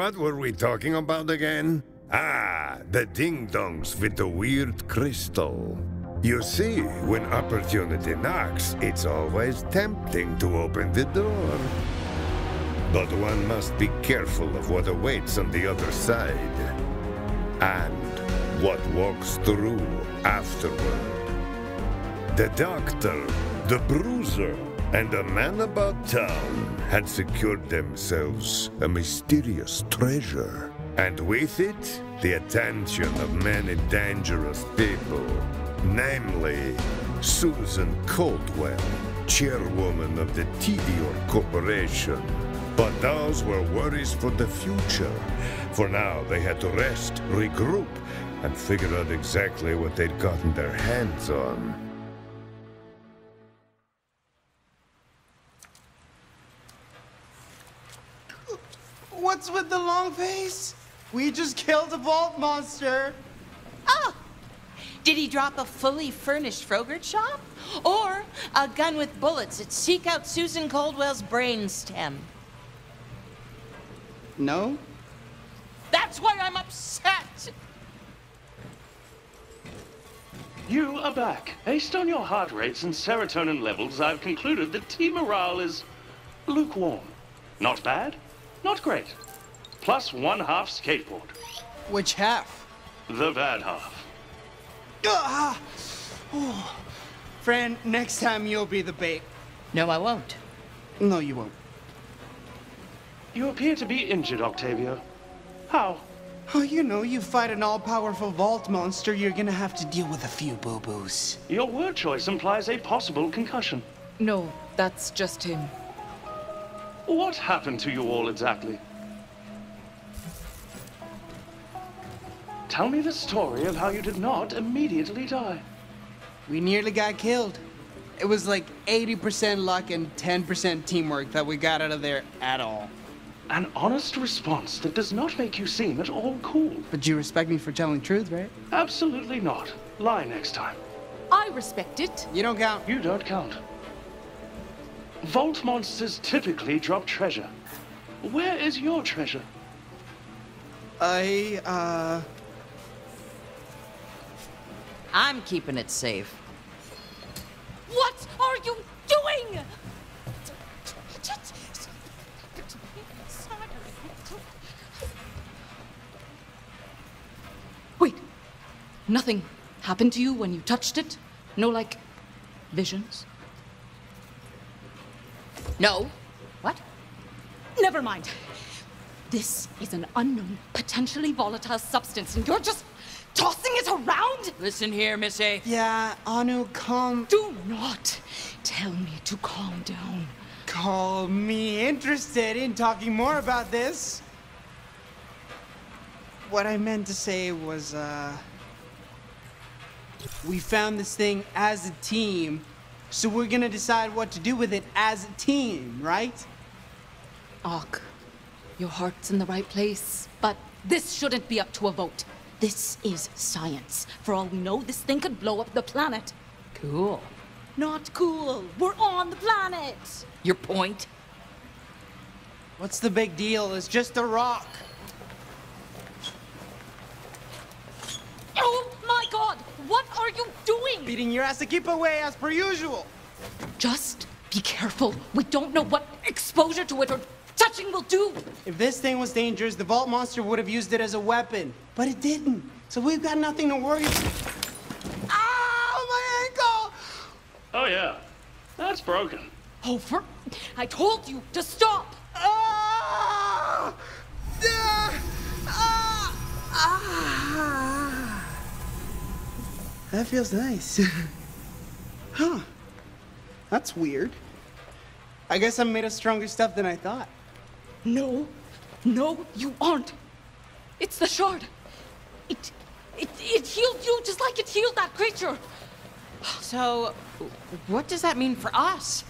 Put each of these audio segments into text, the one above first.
What were we talking about again? Ah, the ding-dongs with the weird crystal. You see, when opportunity knocks, it's always tempting to open the door. But one must be careful of what awaits on the other side. And what walks through afterward. The doctor, the bruiser, and a man about town had secured themselves a mysterious treasure. And with it, the attention of many dangerous people. Namely, Susan Caldwell, chairwoman of the Tedior Corporation. But those were worries for the future. For now, they had to rest, regroup, and figure out exactly what they'd gotten their hands on. What's with the long face? We just killed a vault monster. Oh! Did he drop a fully furnished Frogurt shop? Or a gun with bullets that seek out Susan Caldwell's brainstem? No? That's why I'm upset! You are back. Based on your heart rates and serotonin levels, I've concluded that team morale is lukewarm. Not bad, not great. Plus 1/2 skateboard. Which half? The bad half. Oh. Fran, next time you'll be the bait. No, I won't. No, you won't. You appear to be injured, Octavio. How? Oh, you know, you fight an all-powerful vault monster, you're gonna have to deal with a few boo-boos. Your word choice implies a possible concussion. No, that's just him. What happened to you all exactly? Tell me the story of how you did not immediately die. We nearly got killed. It was like 80% luck and 10% teamwork that we got out of there at all. An honest response that does not make you seem at all cool. But you respect me for telling truth, right? Absolutely not. Lie next time. I respect it. You don't count. You don't count. Vault monsters typically drop treasure. Where is your treasure? I'm keeping it safe. What are you doing? Wait, nothing happened to you when you touched it? No, like, visions? No. What? Never mind. This is an unknown, potentially volatile substance, and you're just tossing it around? Listen here, Miss A. Yeah, Anu, calm. Do not tell me to calm down. Call me interested in talking more about this. What I meant to say was, we found this thing as a team, so we're gonna decide what to do with it as a team, right? Ock, your heart's in the right place, but this shouldn't be up to a vote. This is science. For all we know, this thing could blow up the planet. Cool. Not cool. We're on the planet. Your point? What's the big deal? It's just a rock. Oh my God! What are you doing? Beating your ass to keep away as per usual. Just be careful. We don't know what exposure to it or touching will do. If this thing was dangerous, the vault monster would have used it as a weapon. But it didn't. So we've got nothing to worry about. Ow, my ankle! Oh yeah, that's broken. Over. I told you to stop. Ah! Ah! Ah! Ah! That feels nice. Huh. That's weird. I guess I'm made of stronger stuff than I thought. No, you aren't. It's the shard. It healed you just like it healed that creature. So, what does that mean for us?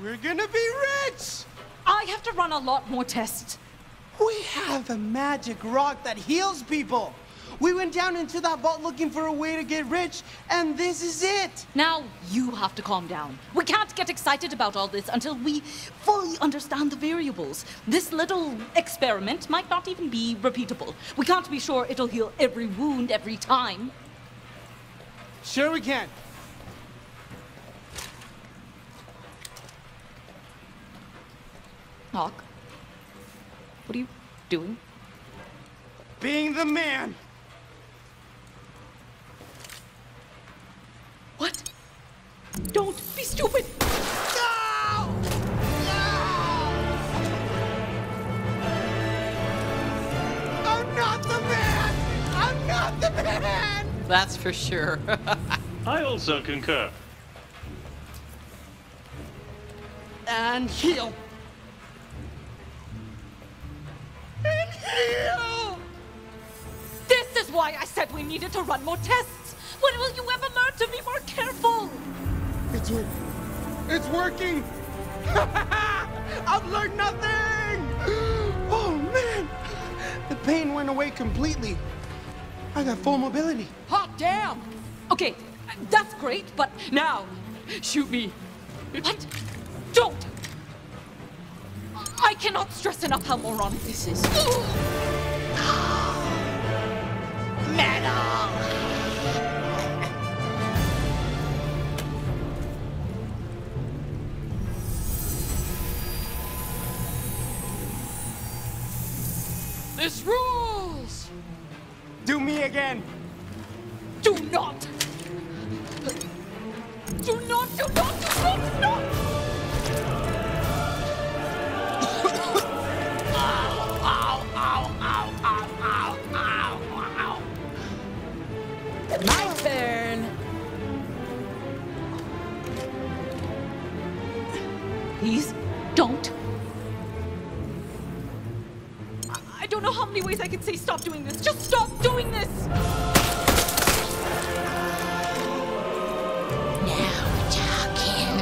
We're gonna be rich! I have to run a lot more tests. We have a magic rock that heals people. We went down into that vault looking for a way to get rich, and this is it. Now, you have to calm down. We can't get excited about all this until we fully understand the variables. This little experiment might not even be repeatable. We can't be sure it'll heal every wound every time. Sure we can. Hawk, what are you doing? Being the man. What? Don't be stupid! No! No! I'm not the man! I'm not the man! That's for sure. I also concur. And heal. And heal! This is why I said we needed to run more tests! When will you ever learn to be more careful? It's working. It's working! I've learned nothing! Oh, man! The pain went away completely. I got full mobility. Hot damn! Okay, that's great, but now, shoot me. What? Don't! I cannot stress enough how moronic this is. Metal! This rules! Do me again. Do not! Do not, do not, do not, do not! My turn. Please, don't. I don't know how many ways I can say stop doing this. Just stop doing this! Now we're talking.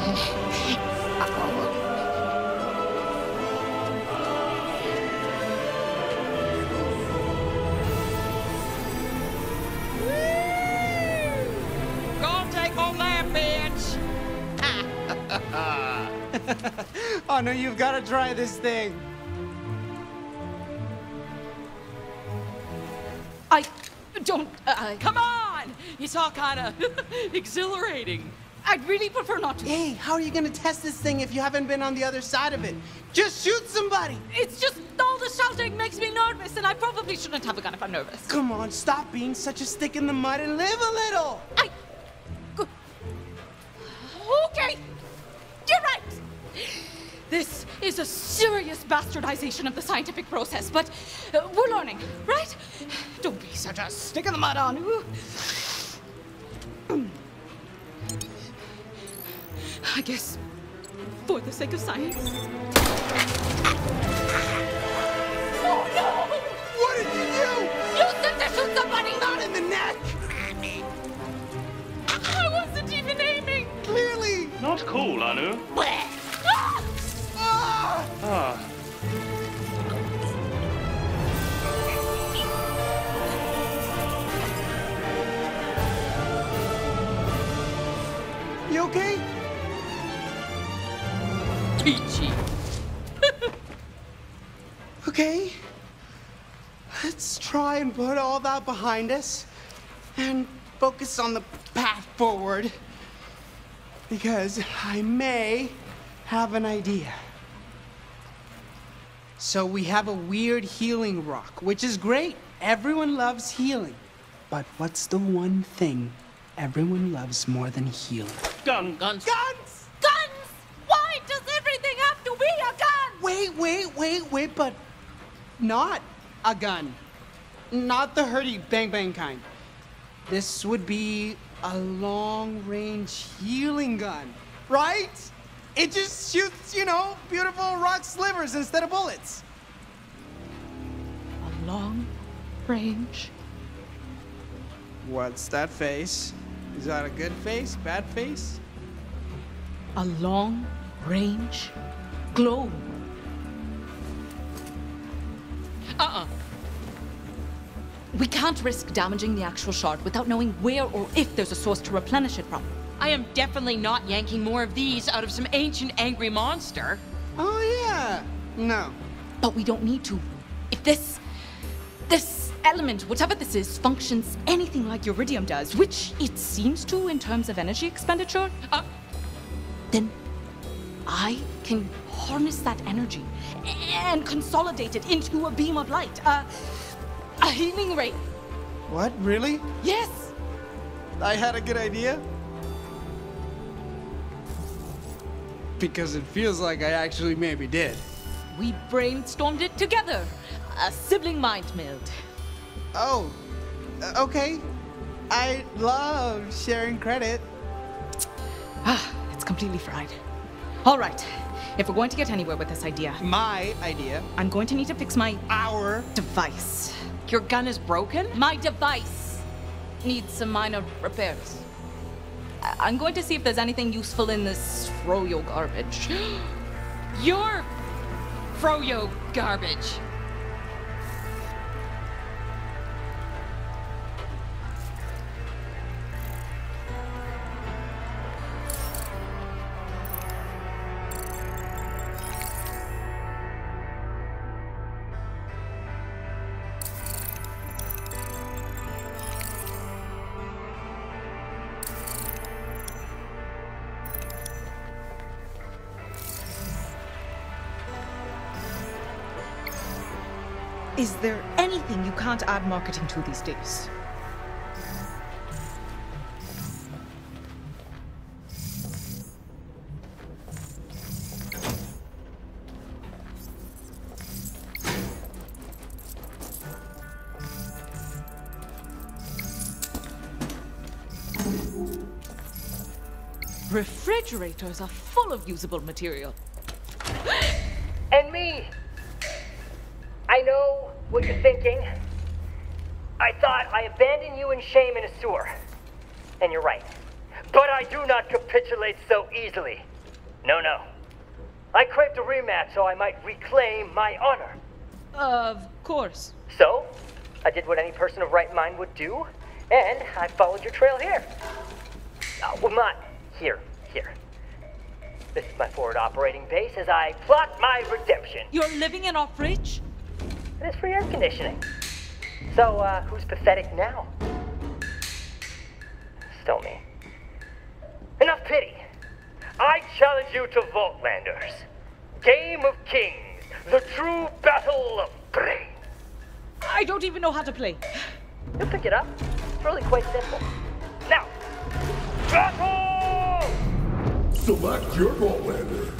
Go take on that, bitch! Oh, no, you've got to try this thing. I don't. Come on! It's all kind of exhilarating. I'd really prefer not to. Hey, how are you going to test this thing if you haven't been on the other side of it? Just shoot somebody! It's just all the shouting makes me nervous, and I probably shouldn't have a gun if I'm nervous. Come on, stop being such a stick in the mud and live a little! Okay, you're right. This is a serious bastardization of the scientific process, but we're learning, right? Don't be such a stick in the mud, Anu. I guess, for the sake of science. Oh no! What did you do? You said to shoot somebody! Not in the neck! I wasn't even aiming! Clearly! Not cool, Anu. Ah! Ah! Ah. You okay? Peachy. Okay. Let's try and put all that behind us and focus on the path forward. Because I may have an idea. So we have a weird healing rock, which is great. Everyone loves healing. But what's the one thing everyone loves more than healing? Gun. Guns. Guns! Guns! Why does everything have to be a gun? Wait, but not a gun. Not the hurdy bang bang kind. This would be a long-range healing gun, right? It just shoots, you know, beautiful rock slivers instead of bullets. A long range. What's that face? Is that a good face? Bad face? A long range globe. We can't risk damaging the actual shard without knowing where or if there's a source to replenish it from. I am definitely not yanking more of these out of some ancient angry monster. Oh, yeah. No. But we don't need to. If this element, whatever this is, functions anything like uridium does, which it seems to in terms of energy expenditure, then I can harness that energy and consolidate it into a beam of light, a healing ray. What, really? Yes! I had a good idea? Because it feels like I actually maybe did. We brainstormed it together. A sibling mind meld. Oh, okay. I love sharing credit. It's completely fried. All right, if we're going to get anywhere with this idea, My idea. I'm going to need to fix my Our. device. Your gun is broken? My device needs some minor repairs. I'm going to see if there's anything useful in this froyo garbage. Your froyo garbage. Is there anything you can't add marketing to these days? Refrigerators are full of usable material. And me! I know what you're thinking. I thought I abandoned you in shame in a sewer. And you're right. But I do not capitulate so easily. No, no. I craved a rematch so I might reclaim my honor. Of course. So, I did what any person of right mind would do, and I followed your trail here. Well, not here. This is my forward operating base as I plot my redemption. You're living in our fridge? And it's free air conditioning. So, who's pathetic now? Still me. Enough pity. I challenge you to Vaultlanders. Game of Kings. The true battle of brains. I don't even know how to play. You'll pick it up. It's really quite simple. Now, battle! Select your Vaultlander.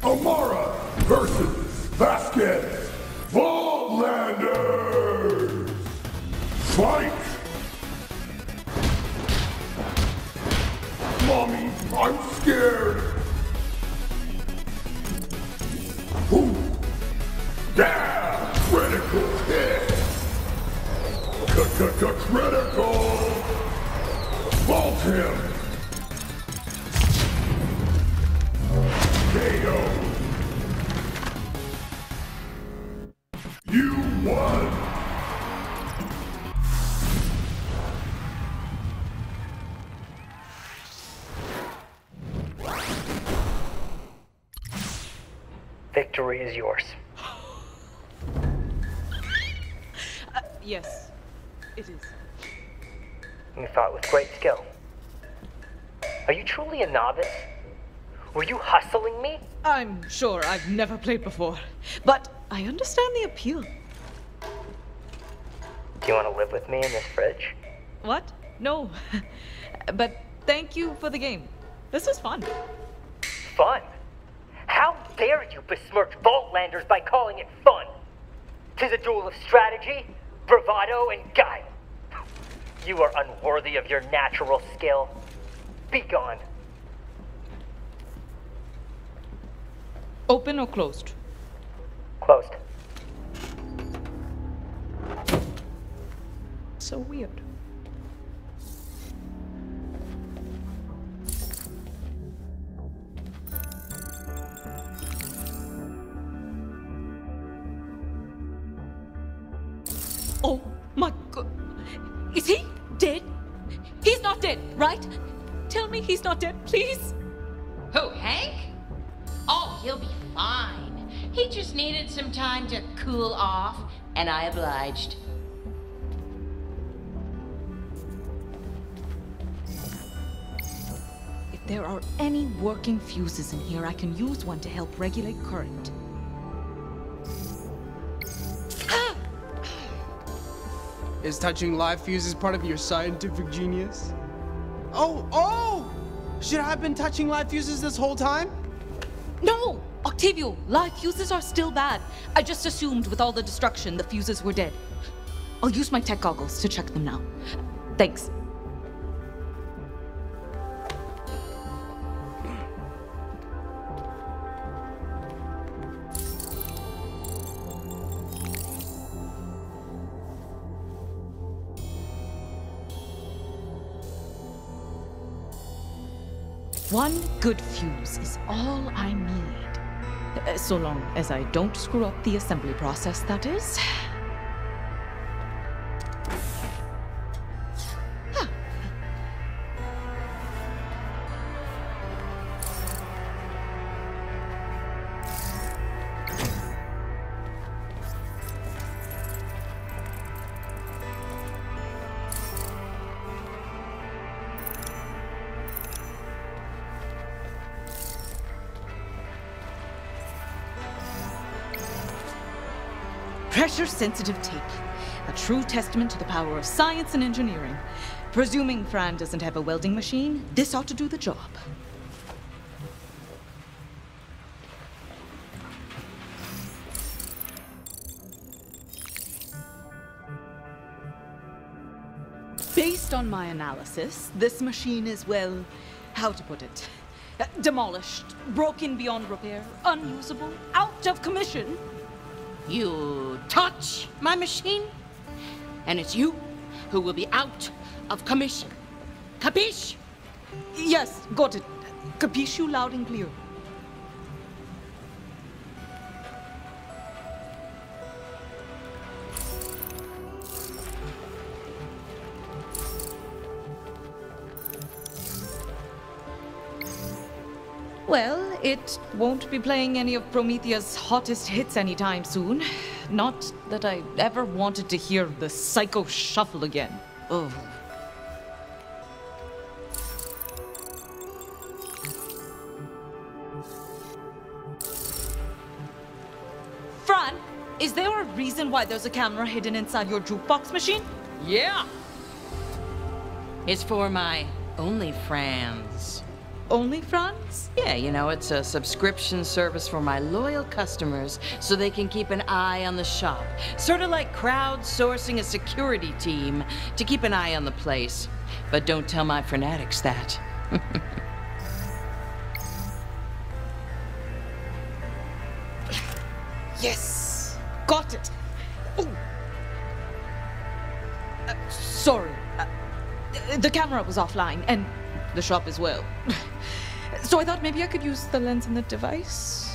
Amara versus Vasquez. Vaultlanders. Fight! Mommy, I'm scared. Ooh. Yeah! Critical hit! Critical! Vault him! KO! You won! Victory is yours. Yes, it is. You fought with great skill. Are you truly a novice? Were you hustling me? I'm sure I've never played before, but I understand the appeal. Do you want to live with me in this fridge? What? No. But thank you for the game. This was fun. Fun? How dare you besmirch Vaultlanders by calling it fun? 'Tis a duel of strategy, bravado, and guile. You are unworthy of your natural skill. Be gone. Open or closed? Closed. So weird. Oh my God. Is he dead? He's not dead, right? Tell me he's not dead, please. Who, Hank? Oh, he'll be fine. He just needed some time to cool off, and I obliged. If there are any working fuses in here, I can use one to help regulate current. Is touching live fuses part of your scientific genius? Oh! Should I have been touching live fuses this whole time? No! Octavio, live fuses are still bad. I just assumed with all the destruction, the fuses were dead. I'll use my tech goggles to check them now. Thanks. One good fuse is all I need. So long as I don't screw up the assembly process, that is. Pressure-sensitive tape. A true testament to the power of science and engineering. Presuming Fran doesn't have a welding machine, this ought to do the job. Based on my analysis, this machine is, well, how to put it? Demolished, broken beyond repair, unusable, out of commission. You touch my machine, and it's you who will be out of commission. Capiche? Yes, got it. Capiche you loud and clear. Well, it won't be playing any of Promethea's hottest hits anytime soon. Not that I ever wanted to hear the Psycho Shuffle again. Ugh. Fran, is there a reason why there's a camera hidden inside your jukebox machine? Yeah. It's for my only friends. Only France? Yeah, you know, it's a subscription service for my loyal customers so they can keep an eye on the shop. Sort of like crowdsourcing a security team to keep an eye on the place. But don't tell my fanatics that. Yes! Got it! Ooh. Sorry. The camera was offline, and the shop as well. So I thought maybe I could use the lens in the device.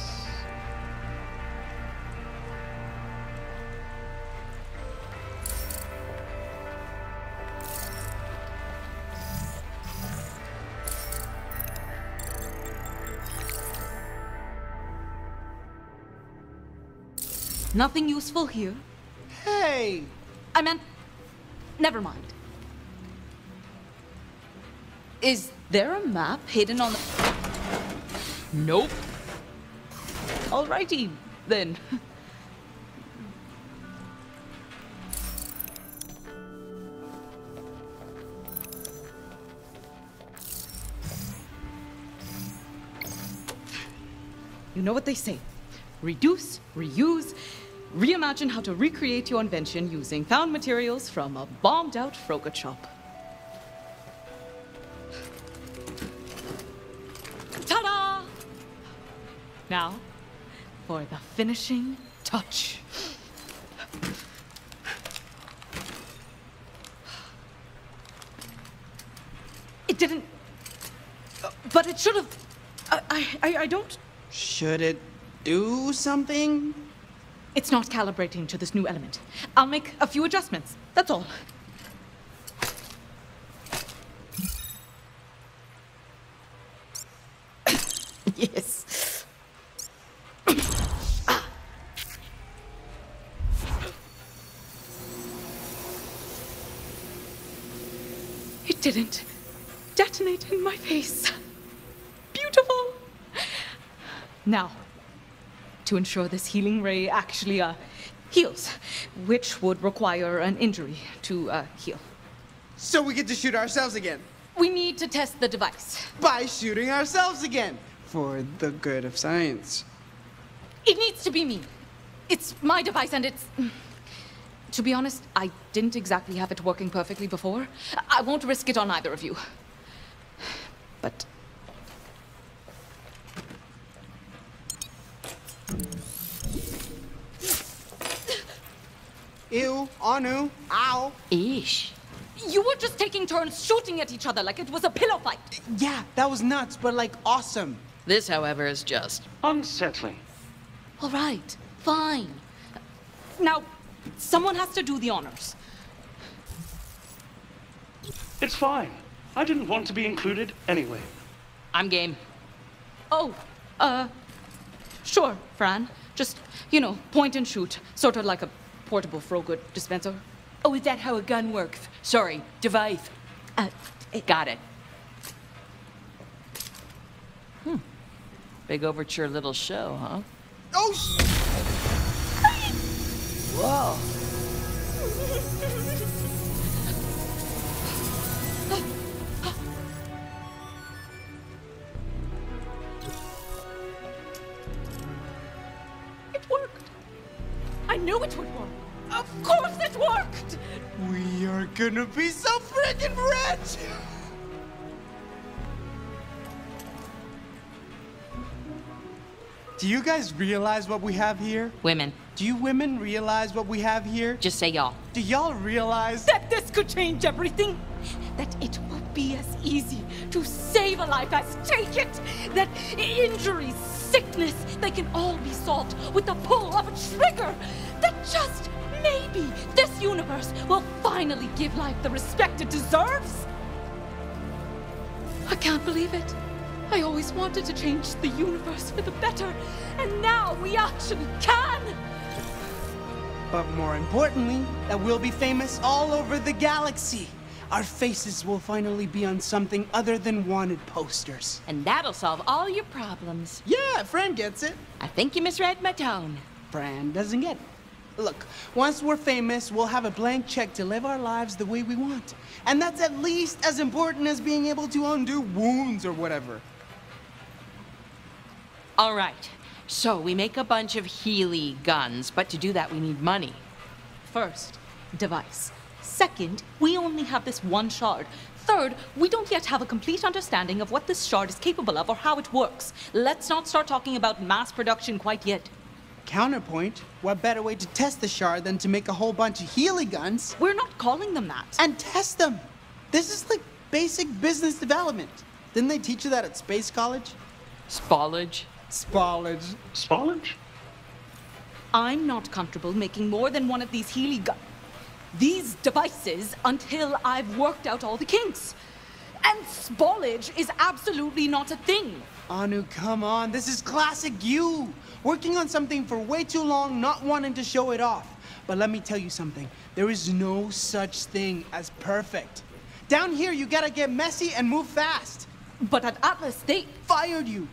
Nothing useful here. Hey! I meant, never mind. Is there a map hidden on the... Nope. Alrighty, then. You know what they say. Reduce, reuse, reimagine how to recreate your invention using found materials from a bombed-out Frogurt shop. Ta-da! Now, for the finishing touch. It didn't... But it should have... I don't... Should it do something? It's not calibrating to this new element. I'll make a few adjustments, that's all. Yes. It didn't detonate in my face. Beautiful. Now, to ensure this healing ray actually heals, which would require an injury to heal. So we get to shoot ourselves again. We need to test the device. By shooting ourselves again. For the good of science. It needs to be me. It's my device and it's... To be honest, I didn't exactly have it working perfectly before. I won't risk it on either of you. But... Ew, Anu, ow. Eesh. You were just taking turns shooting at each other like it was a pillow fight. Yeah, that was nuts, but like awesome. This, however, is just... unsettling. All right, fine. Now, someone has to do the honors. It's fine. I didn't want to be included anyway. I'm game. Oh, sure, Fran. Just, point and shoot. Sort of like a portable Frogood dispenser. Oh, is that how a gun works? Sorry, device. Got it. Big overture little show, huh? Oh, Whoa. It worked. I knew it would work. Of course it worked! we are gonna be so freaking rich! Do you guys realize what we have here? Women, Do you women realize what we have here? just say y'all. Do y'all realize? That this could change everything. That it will be as easy to save a life as take it. That injuries, sickness, they can all be solved with the pull of a trigger. That just maybe this universe will finally give life the respect it deserves. I can't believe it. I always wanted to change the universe for the better, and now we actually can! But more importantly, that we'll be famous all over the galaxy. Our faces will finally be on something other than wanted posters. And that'll solve all your problems. Yeah, Fran gets it. I think you misread my tone. Fran doesn't get it. Look, once we're famous, we'll have a blank check to live our lives the way we want. And that's at least as important as being able to undo wounds or whatever. All right, so we make a bunch of Healy guns, but to do that we need money. First, device. Second, we only have this one shard. Third, we don't yet have a complete understanding of what this shard is capable of or how it works. Let's not start talking about mass production quite yet. Counterpoint, what better way to test the shard than to make a whole bunch of Healy guns We're not calling them that. and test them? This is like basic business development. Didn't they teach you that at Space College? Spallage. Spallage. Spallage? I'm not comfortable making more than one of these these devices until I've worked out all the kinks. And spallage is absolutely not a thing. Anu, come on, this is classic you. Working on something for way too long, not wanting to show it off. But let me tell you something, there is no such thing as perfect. Down here, you gotta get messy and move fast. But at Atlas, they... Fired you.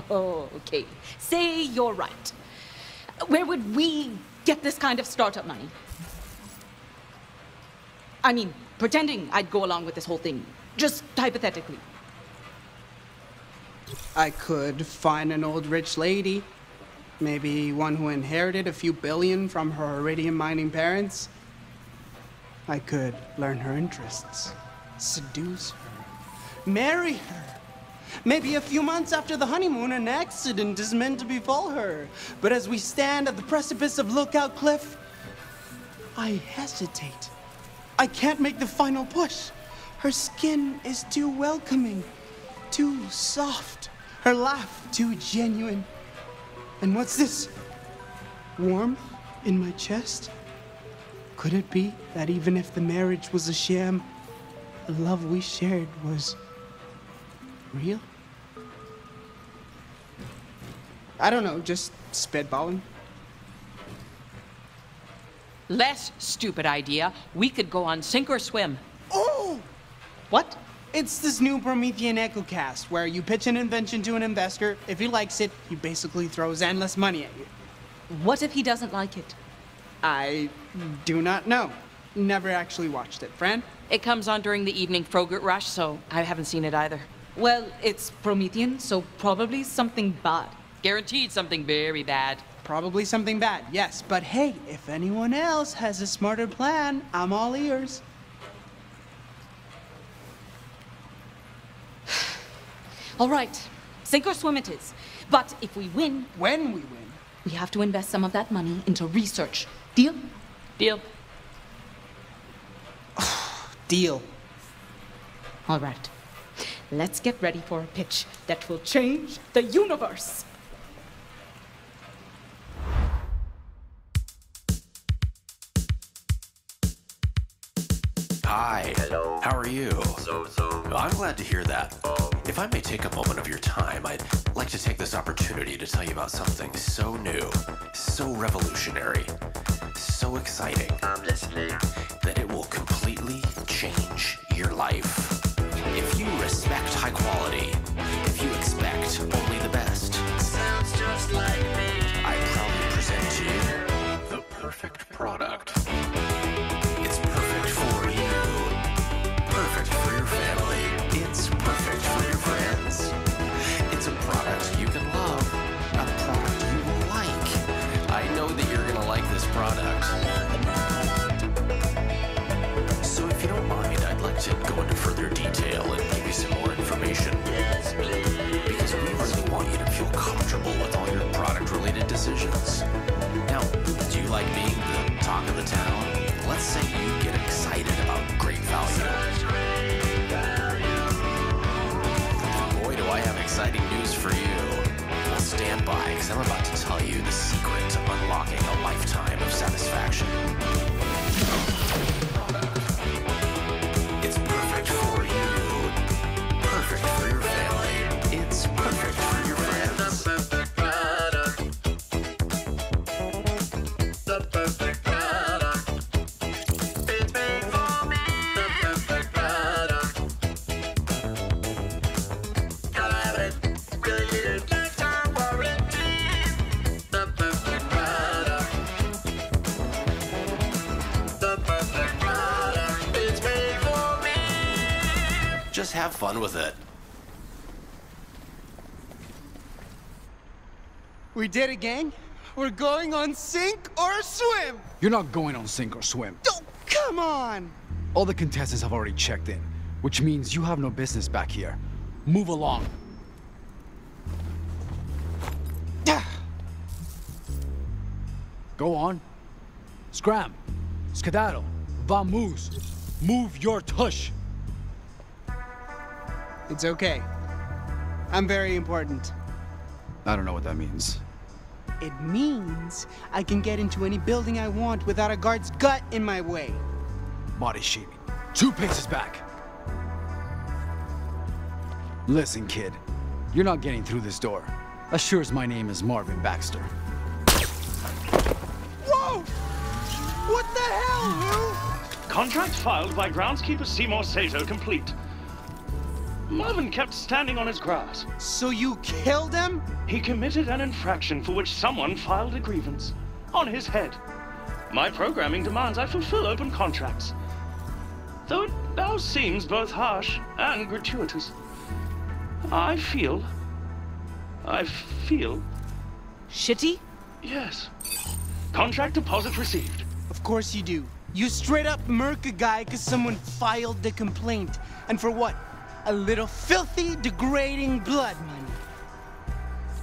Okay. Say you're right. Where would we get this kind of startup money? I mean, pretending I'd go along with this whole thing. Just hypothetically. I could find an old rich lady. Maybe one who inherited a few billion from her iridium mining parents. I could learn her interests, seduce her, marry her. Maybe a few months after the honeymoon, an accident is meant to befall her. But as we stand at the precipice of Lookout Cliff, I hesitate. I can't make the final push. Her skin is too welcoming, too soft. Her laugh too genuine. And what's this? Warmth in my chest? Could it be that even if the marriage was a sham, the love we shared was real? I don't know, just spitballing. Less stupid idea. We could go on sink or swim. Oh! What? It's this new Promethean EchoCast, where you pitch an invention to an investor. If he likes it, he basically throws endless money at you. What if he doesn't like it? I do not know. Never actually watched it. Fran? It comes on during the evening Frogurt rush, so I haven't seen it either. Well, it's Promethean, so probably something bad. Guaranteed something very bad. Probably something bad, yes. But hey, if anyone else has a smarter plan, I'm all ears. All right, sink or swim it is. But if we win, When we win. we have to invest some of that money into research. Deal? Deal. Deal. All right. Let's get ready for a pitch that will change the universe. Hi. Hello. How are you? I'm glad to hear that. If I may take a moment of your time, I'd like to take this opportunity to tell you about something so new, so revolutionary, so exciting. I'm listening. That it will completely change your life. If you respect high quality, if you expect only the best, sounds just like me. I proudly present to you the perfect product. It's perfect for you. Perfect for your family. It's perfect for your friends. It's a product you can love. A product you will like. I know that you're gonna like this product. So if you don't mind, I'd like to go into further detail and give you some more information. Yes, please. Because we really want you to feel comfortable with all your product-related decisions. Now, do you like being the talk of the town? Let's say you get excited about great value. Boy, do I have exciting news for you. Well, stand by, because I'm about to tell you the secret to unlocking a lifetime of satisfaction. It's perfect for you. Perfect for your family. It's perfect for your friends. The perfect product. It's made for me. The perfect product. Gotta have it. Really need it. Lifetime warranty. The perfect product. The perfect product. It's made for me. Just have fun with it. We did it, gang. We're going on sink or swim. You're not going on sink or swim. Oh, come on. All the contestants have already checked in, which means you have no business back here. Move along. Go on. Scram. Skedaddle. Vamoose. Move your tush. It's okay. I'm very important. I don't know what that means. It means I can get into any building I want without a guard's gut in my way. Body shaming. 2 paces back. Listen, kid. You're not getting through this door. As sure as my name is Marvin Baxter. Whoa! What the hell, Lou? Contract filed by groundskeeper Seymour Sato complete. Marvin kept standing on his grass. So you killed him? He committed an infraction for which someone filed a grievance. On his head. My programming demands I fulfill open contracts. Though it now seems both harsh and gratuitous. I feel... Shitty? Yes. Contract deposit received. Of course you do. You straight up murk a guy because someone filed the complaint. And for what? A little filthy, degrading blood money.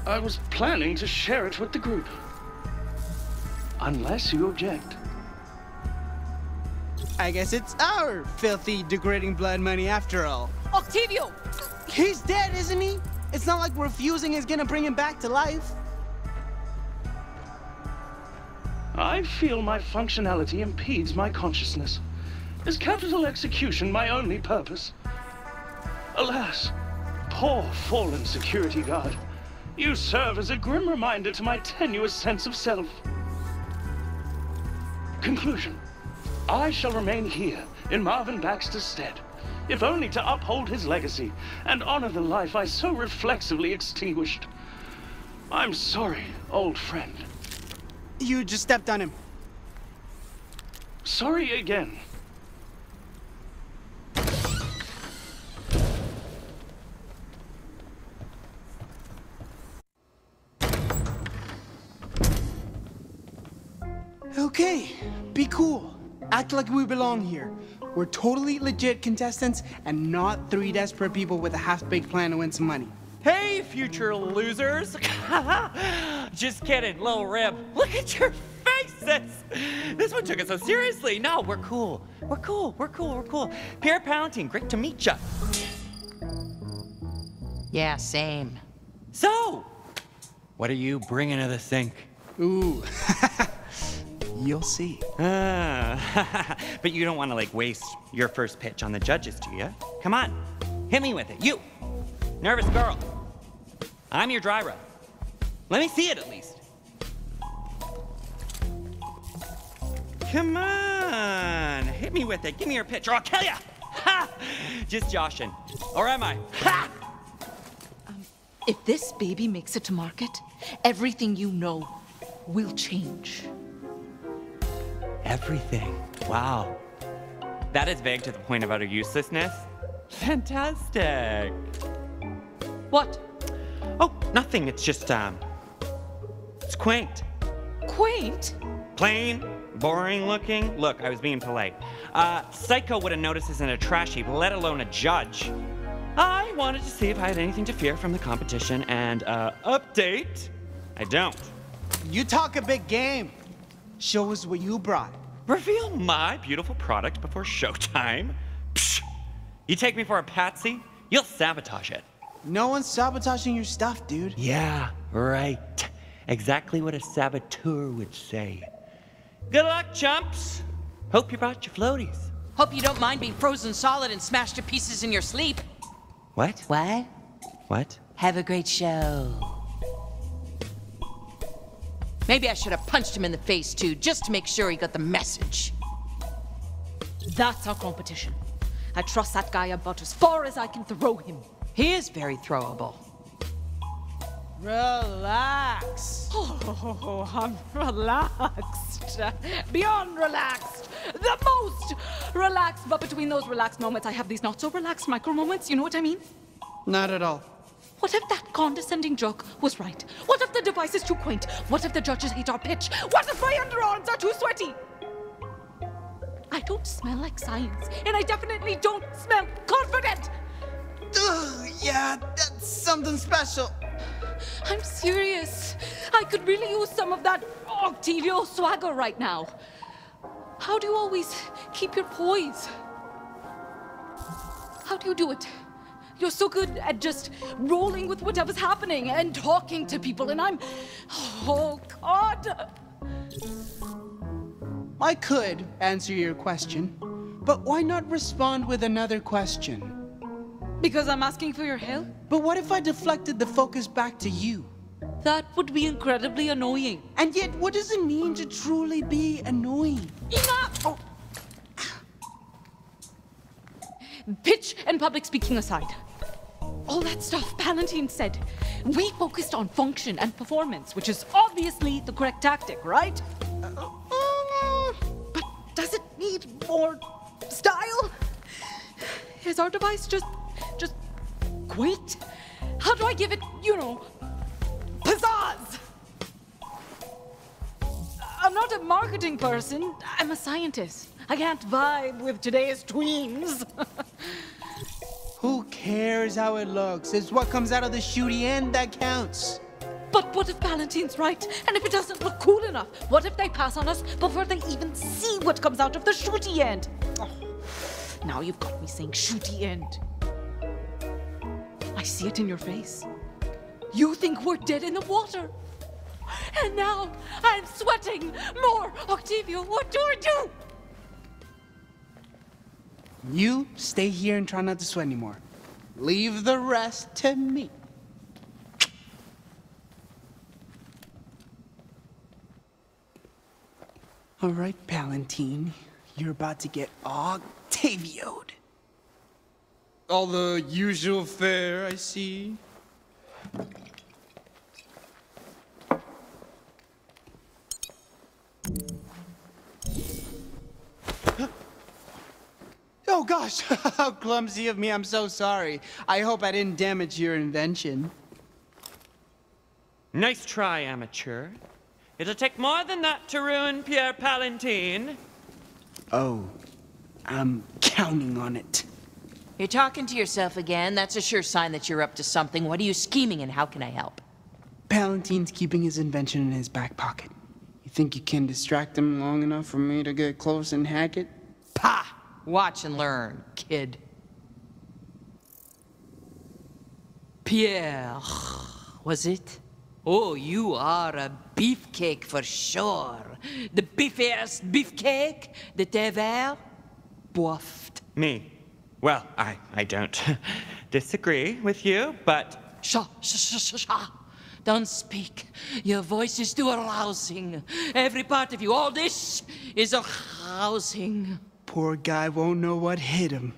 I was planning to share it with the group. Unless you object. I guess it's our filthy, degrading blood money after all. Octavio! He's dead, isn't he? It's not like refusing is gonna bring him back to life. I feel my functionality impedes my consciousness. Is capital execution my only purpose? Alas, poor fallen security guard. You serve as a grim reminder to my tenuous sense of self. Conclusion. I shall remain here in Marvin Baxter's stead, if only to uphold his legacy and honor the life I so reflexively extinguished. I'm sorry, old friend. You just stepped on him. Sorry again. Okay, be cool. Act like we belong here. We're totally legit contestants and not three desperate people with a half-baked plan to win some money. Hey, future losers! Just kidding, little rib. Look at your faces! This one took it so seriously. No, we're cool. We're cool. Pierre Palantine, great to meet ya. Yeah, same. So, what are you bringing to the sink? Ooh, you'll see. But you don't want to, like, waste your first pitch on the judges, do you? Come on, hit me with it. You, nervous girl. I'm your dry rub. Let me see it at least. Come on, hit me with it. Give me your pitch or I'll kill ya. Ha! Just joshing. Or am I? Ha! If this baby makes it to market, everything you know will change. Everything. Wow. That is vague to the point of utter uselessness. Fantastic. What? Oh, nothing. It's just, it's quaint. Quaint? Plain, boring looking. Look, I was being polite. Psycho wouldn't notice this in a trash heap, let alone a judge. I wanted to see if I had anything to fear from the competition and, update. I don't. You talk a big game. Show us what you brought. Reveal my beautiful product before showtime? Psh! You take me for a patsy? You'll sabotage it. No one's sabotaging your stuff, dude. Yeah, right. Exactly what a saboteur would say. Good luck, chumps. Hope you brought your floaties. Hope you don't mind being frozen solid and smashed to pieces in your sleep. What? What? What? Have a great show. Maybe I should have punched him in the face, too, just to make sure he got the message. That's our competition. I trust that guy about as far as I can throw him. He is very throwable. Relax. Oh, I'm relaxed. Beyond relaxed. The most relaxed. But between those relaxed moments, I have these not so relaxed micro moments. You know what I mean? Not at all. What if that condescending joke was right? What if the device is too quaint? What if the judges hate our pitch? What if my underarms are too sweaty? I don't smell like science, and I definitely don't smell confident. Ugh, yeah, that's something special. I'm serious. I could really use some of that Octavio swagger right now. How do you always keep your poise? How do you do it? You're so good at just rolling with whatever's happening and talking to people, and I'm... Oh, God! I could answer your question, but why not respond with another question? Because I'm asking for your help? But what if I deflected the focus back to you? That would be incredibly annoying. And yet, what does it mean to truly be annoying? Enough! Oh. Pitch and public speaking aside, all that stuff Palantine said, we focused on function and performance, which is obviously the correct tactic, right? But does it need more style? Is our device just quaint? How do I give it, pizzazz? I'm not a marketing person. I'm a scientist. I can't vibe with today's tweens. Who cares how it looks? It's what comes out of the shooty end that counts. But what if Palantine's right? And if it doesn't look cool enough? What if they pass on us before they even see what comes out of the shooty end? Oh, now you've got me saying shooty end. I see it in your face. You think we're dead in the water. And now I'm sweating more. Octavio, what do I do? You stay here and try not to sweat anymore. Leave the rest to me. All right, Palantine. You're about to get Octavio'd. All the usual fare, I see. Oh gosh, how clumsy of me. I'm so sorry. I hope I didn't damage your invention. Nice try, amateur. It'll take more than that to ruin Pierre Palantine. Oh, I'm counting on it. You're talking to yourself again. That's a sure sign that you're up to something. What are you scheming and how can I help? Palantine's keeping his invention in his back pocket. You think you can distract him long enough for me to get close and hack it? Pah! Watch and learn, kid. Pierre, was it? Oh, you are a beefcake for sure. The beefiest beefcake that ever boffed. Me? Well, I don't disagree with you, but... Shh. Don't speak. Your voice is too arousing. Every part of you, all this is arousing. Poor guy won't know what hit him.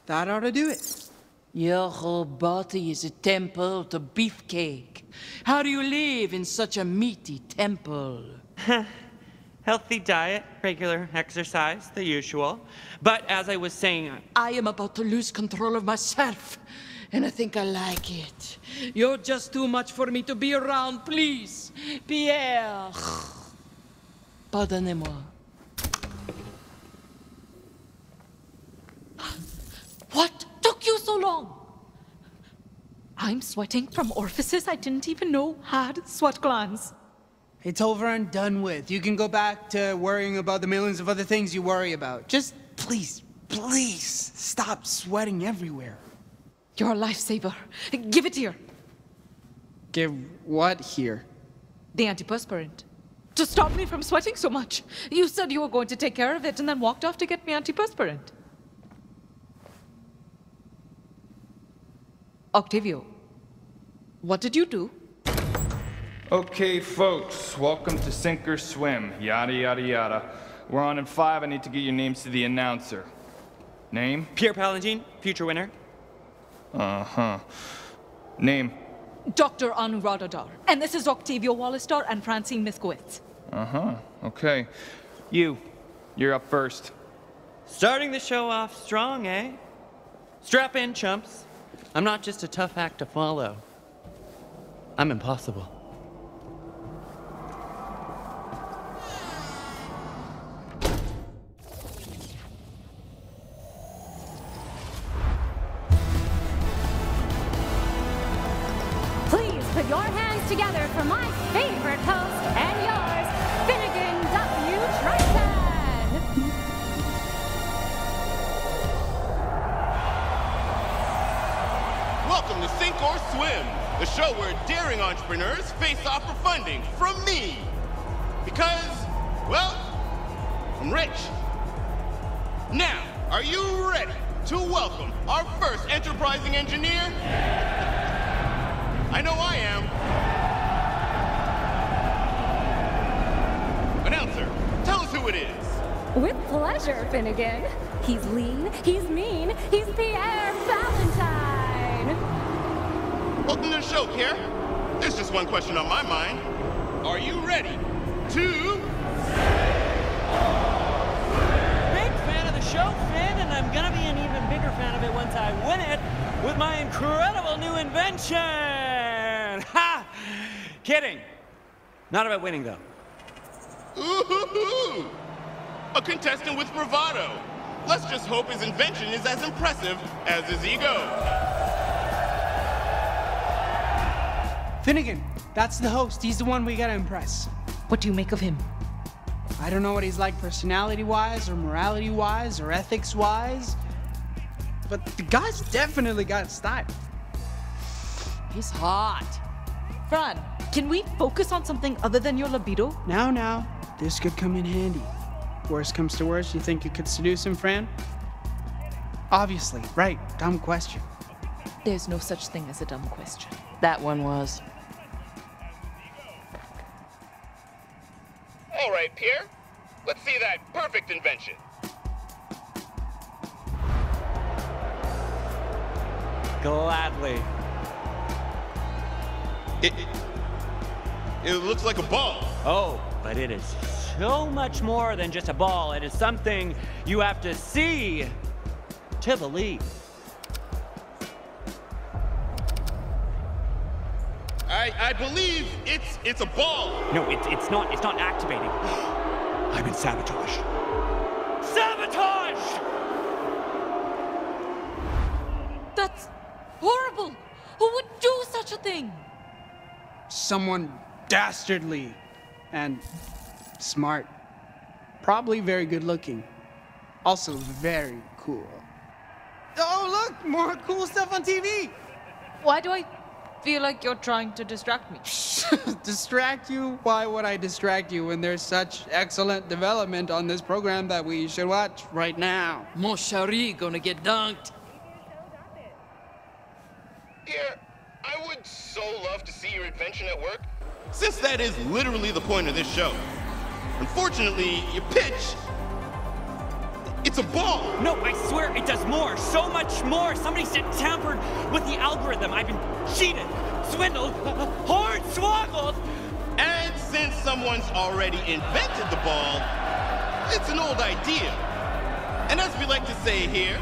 That ought to do it. Your whole body is a temple to beefcake. How do you live in such a meaty temple? Healthy diet, regular exercise, the usual. But as I was saying... I am about to lose control of myself, and I think I like it. You're just too much for me to be around, please. Pierre. Pardonnez-moi. What took you so long? I'm sweating from orifices I didn't even know had sweat glands. It's over and done with. You can go back to worrying about the millions of other things you worry about. Just please stop sweating everywhere. You're a lifesaver. Give it here. Give what here? The antiperspirant. To stop me from sweating so much. You said you were going to take care of it and then walked off to get me antiperspirant. Octavio, what did you do? Okay, folks, welcome to Sink or Swim, yada yada yada. We're on in 5, I need to get your names to the announcer. Name? Pierre Palantine, future winner. Uh-huh. Name? Dr. Anuradhadar. And this is Octavio Wallistar and Francine Miskowitz. Uh-huh, okay. You're up first. Starting the show off strong, eh? Strap in, chumps. I'm not just a tough act to follow. I'm impossible. Please put your hands together for my favorite host and yours, Finnegan W. Triton. Welcome to Sink or Swim, the show where daring entrepreneurs face off for funding from me. Because, well, I'm rich. Now, are you ready to welcome our first enterprising engineer? I know I am. Announcer, tell us who it is. With pleasure, Finnegan. He's lean, he's mean, he's Pierre Valentine. Welcome to the show, Pierre. There's just one question on my mind. Are you ready to... Big fan of the show, Finn, and I'm gonna be an even bigger fan of it once I win it with my incredible new invention! Ha! Kidding. Not about winning, though. Ooh-hoo-hoo! A contestant with bravado. Let's just hope his invention is as impressive as his ego. Finnegan, that's the host. He's the one we gotta impress. What do you make of him? I don't know what he's like personality-wise, or morality-wise, or ethics-wise, but the guy's definitely got style. He's hot. Fran, can we focus on something other than your libido? Now, this could come in handy. Worst comes to worst, you think you could seduce him, Fran? Obviously, right, dumb question. There's no such thing as a dumb question. That one was. All right, Pierre. Let's see that perfect invention. Gladly. It looks like a ball. Oh, but it is so much more than just a ball. It is something you have to see to believe. I believe it's a ball. No, it's not activating. I'm in sabotage. Sabotage! That's horrible. Who would do such a thing? Someone dastardly and smart. Probably very good looking. Also very cool. Oh, look, more cool stuff on TV. Why do I feel like you're trying to distract me? Distract you? Why would I distract you when there's such excellent development on this program that we should watch right now? Mon chéri gonna get dunked. Pierre, I would so love to see your invention at work, since that is literally the point of this show. Unfortunately, your pitch, it's a ball. No, I swear it does more, so much more. Somebody tampered with the algorithm. I've been cheated, swindled, hornswoggled. And since someone's already invented the ball, it's an old idea. And as we like to say here,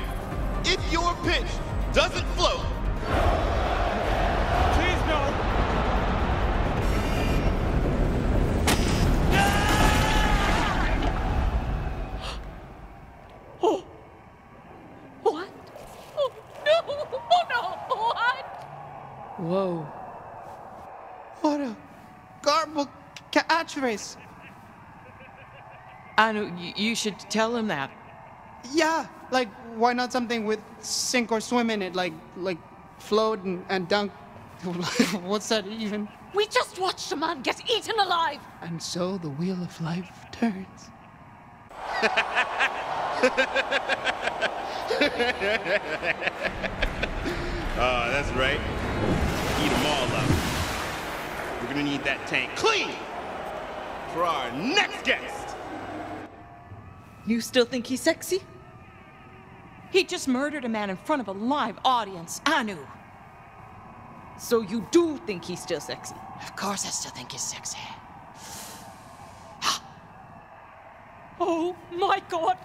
if your pitch doesn't float, please no. Oh. What? Oh, no! Oh, no! What? Whoa. What a garbled catchphrase. Anu, you should tell him that. Yeah, like, why not something with sink or swim in it, like float and dunk. What's that even? We just watched a man get eaten alive! And so the wheel of life turns. That's right. Eat them all up. We're gonna need that tank clean for our next guest. You still think he's sexy? He just murdered a man in front of a live audience. Anu. So you do think he's still sexy? Of course I still think he's sexy. Oh my God!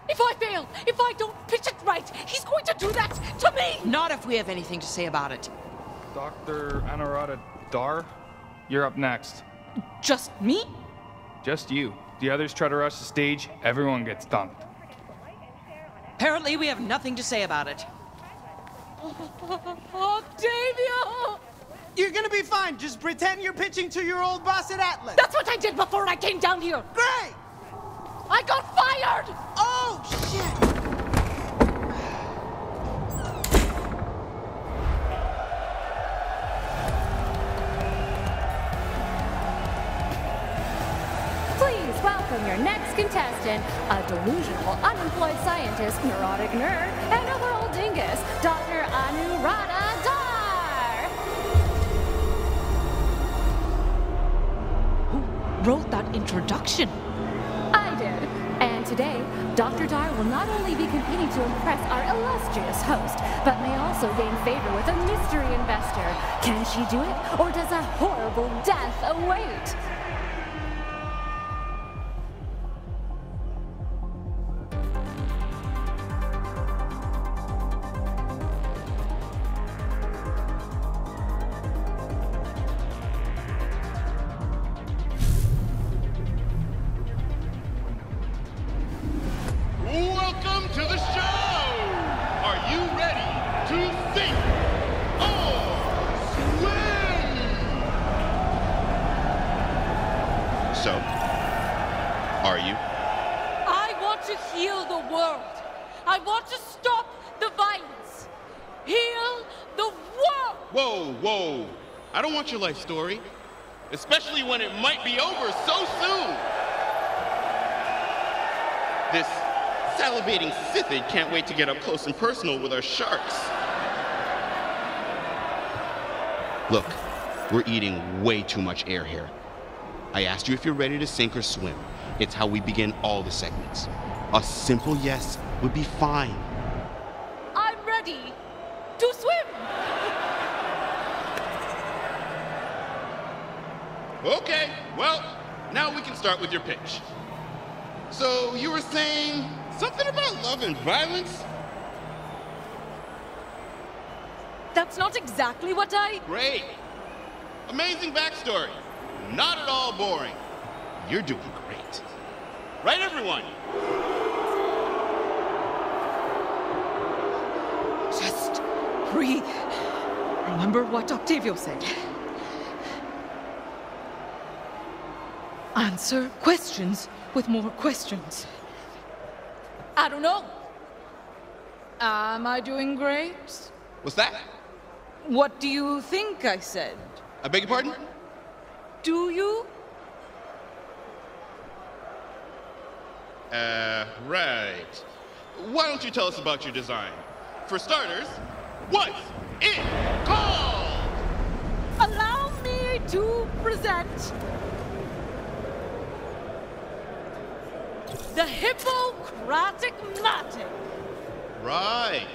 If I fail, if I don't pitch it right, he's going to do that to me! Not if we have anything to say about it. Dr. Anuradha Dar, you're up next. Just me? Just you. The others try to rush the stage, everyone gets dunked. Apparently we have nothing to say about it. Octavio! You're gonna be fine. Just pretend you're pitching to your old boss at Atlas. That's what I did before I came down here! Great! I got fired! Oh, shit! Please welcome your next contestant, a delusional, unemployed scientist, neurotic nerd, and overall dingus, Dr. Anuradha Dar! Who wrote that introduction? I did. And today, Dr. Dar will not only be competing to impress our illustrious host, but may also gain favor with a mystery investor. Can she do it, or does a horrible death await? Welcome to the show! Are you ready to sink or swim? So, are you? I want to heal the world. I want to stop the violence. Heal the world! Whoa, whoa. I don't want your life story. Especially when it might be over so soon. This salivating Sithid can't wait to get up close and personal with our sharks. Look, we're eating way too much air here. I asked you if you're ready to sink or swim. It's how we begin all the segments. A simple yes would be fine. I'm ready to swim! Okay, well, now we can start with your pitch. So, you were saying something about love and violence? That's not exactly what I... Great. Amazing backstory. Not at all boring. You're doing great. Right, everyone? Just breathe. Remember what Octavio said. Answer questions with more questions. I don't know. Am I doing great? What's that? What do you think I said? I beg your pardon? Do you? Right. Why don't you tell us about your design? For starters, what's it called? Allow me to present the Hippocratic Matic. Right.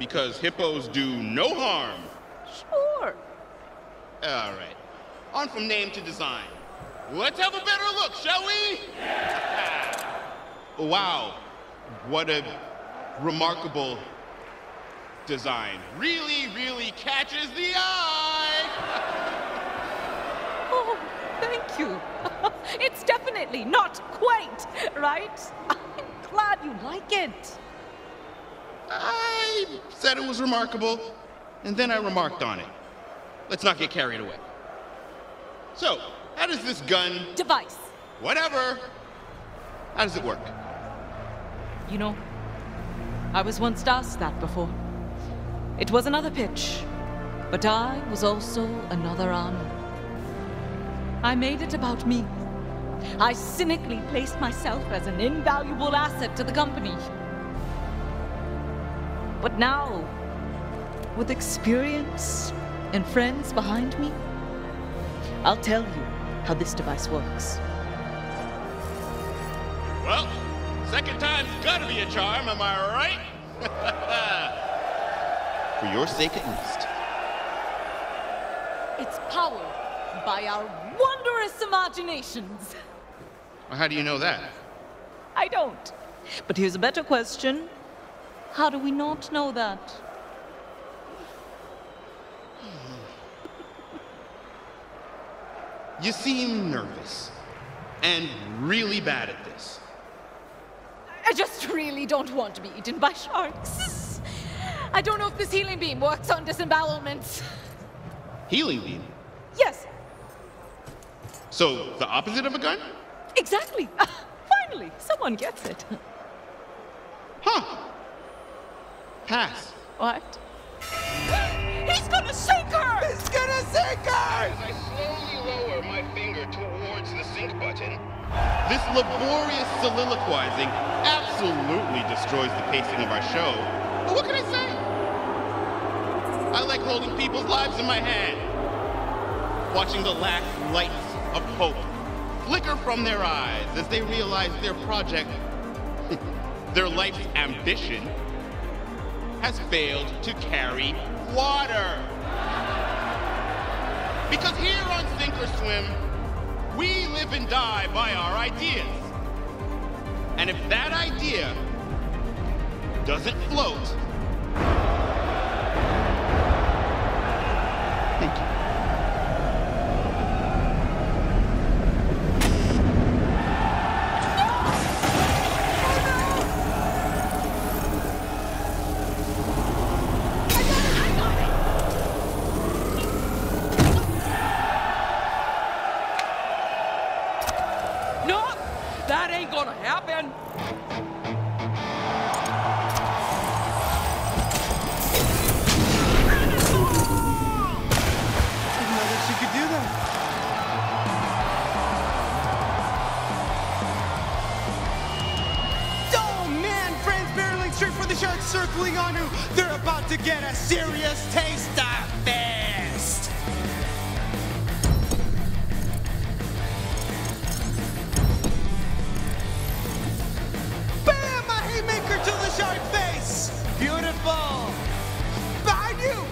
Because hippos do no harm. Sure. All right. On from name to design. Let's have a better look, shall we? Wow. What a remarkable design. Really, really catches the eye. Oh, thank you. It's definitely not quaint, right? I'm glad you like it. I said it was remarkable, and then I remarked on it. Let's not get carried away. So, how does this gun... Device. Whatever. How does it work? You know, I was once asked that before. It was another pitch, but I was also another honor. I made it about me. I cynically placed myself as an invaluable asset to the company. But now, with experience and friends behind me, I'll tell you how this device works. Well, second time's gotta be a charm, am I right? For your sake at least. It's powered by our wondrous imaginations. Well, how do you know that? I don't. But here's a better question. How do we not know that? You seem nervous. And really bad at this. I just really don't want to be eaten by sharks. I don't know if this healing beam works on disembowelments. Healing beam? Yes. So, the opposite of a gun? Exactly. Finally, someone gets it. Huh. Pass. What? He's gonna sink her! He's gonna sink her! As I slowly lower my finger towards the sink button, this laborious soliloquizing absolutely destroys the pacing of our show. But what can I say? I like holding people's lives in my hand, watching the last lights of hope flicker from their eyes as they realize their project Their life's ambition has failed to carry water. Because here on Sink or Swim, we live and die by our ideas. And if that idea doesn't float, thank you. That ain't gonna happen! Didn't know that she could do that. Oh man, Fran's barreling straight for the shark, circling on who they're about to get a serious taste of fist. Haymaker to the shark face! Beautiful! Behind you!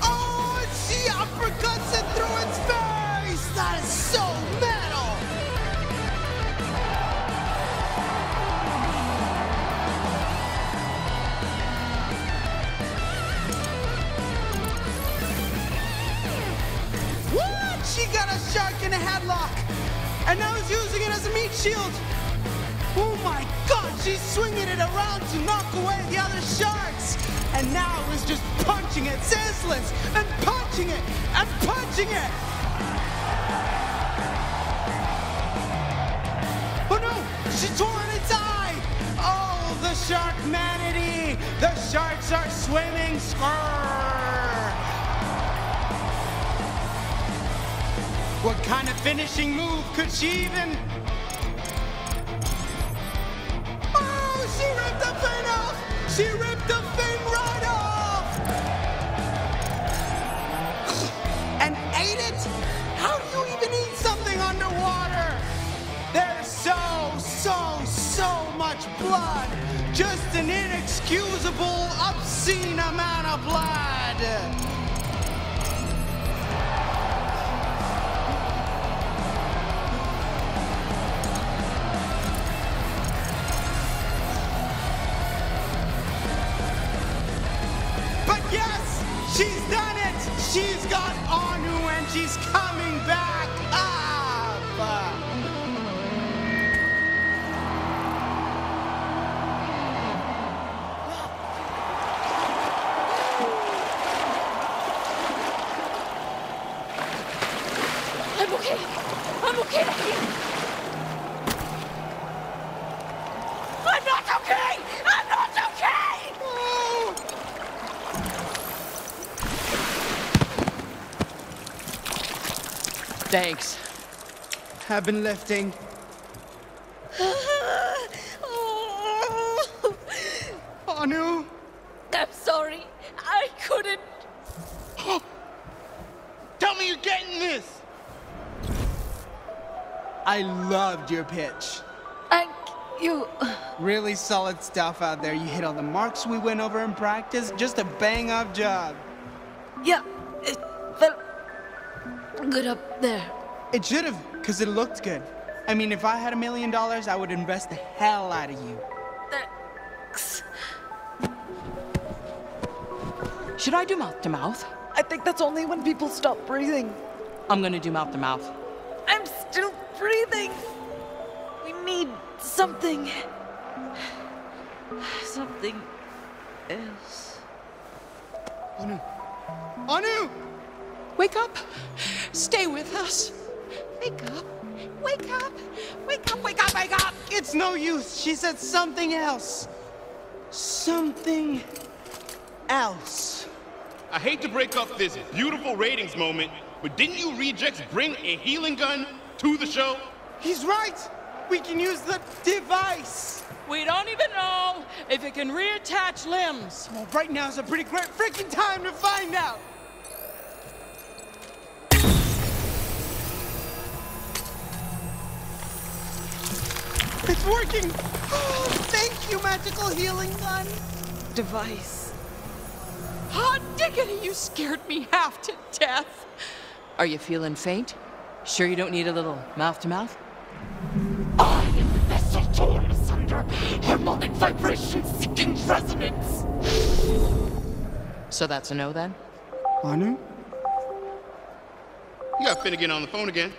Oh, she uppercuts it through its face! That is so metal! What? She got a shark in a headlock! And now is using it as a meat shield! Oh my God, she's swinging it around to knock away the other sharks! And now is just punching it senseless! And punching it! And punching it! Oh no! She tore its eye! Oh, the sharkmanity! The sharks are swimming! Skrrr! What kind of finishing move could she even... She ripped the fin off! She ripped the fin right off! And ate it? How do you even eat something underwater? There's so much blood! Just an inexcusable, obscene amount of blood! Yes, she's done it! She's got Anu and she's coming back up! I'm okay! I'm okay! I'm not okay! I'm not okay! Oh. Thanks. Have been lifting. Anu? I'm sorry. I couldn't. Tell me you're getting this! I loved your pitch. Thank you. Really solid stuff out there. You hit all the marks we went over in practice. Just a bang-up job. Yeah, it felt good up there. It should have, because it looked good. I mean, if I had $1 million, I would invest the hell out of you. Thanks. Should I do mouth to mouth? I think that's only when people stop breathing. I'm gonna do mouth to mouth. I'm still breathing. We need something. Something else. Anu! Anu! Wake up! Stay with us! Wake up! Wake up! Wake up! Wake up! Wake up! It's no use. She said something else. Something else. I hate to break up this beautiful ratings moment, but didn't you rejects bring a healing gun to the show? He's right. We can use the device. We don't even know if it can reattach limbs. Well, right now is a pretty great freaking time to find out. It's working! Oh, thank you, magical healing gun. Device. Hot diggity, you scared me half to death. Are you feeling faint? Sure you don't need a little mouth-to-mouth? I am the vessel torn asunder, harmonic vibration-seeking resonance. So that's a no, then? Anu? You got Finnegan on the phone again.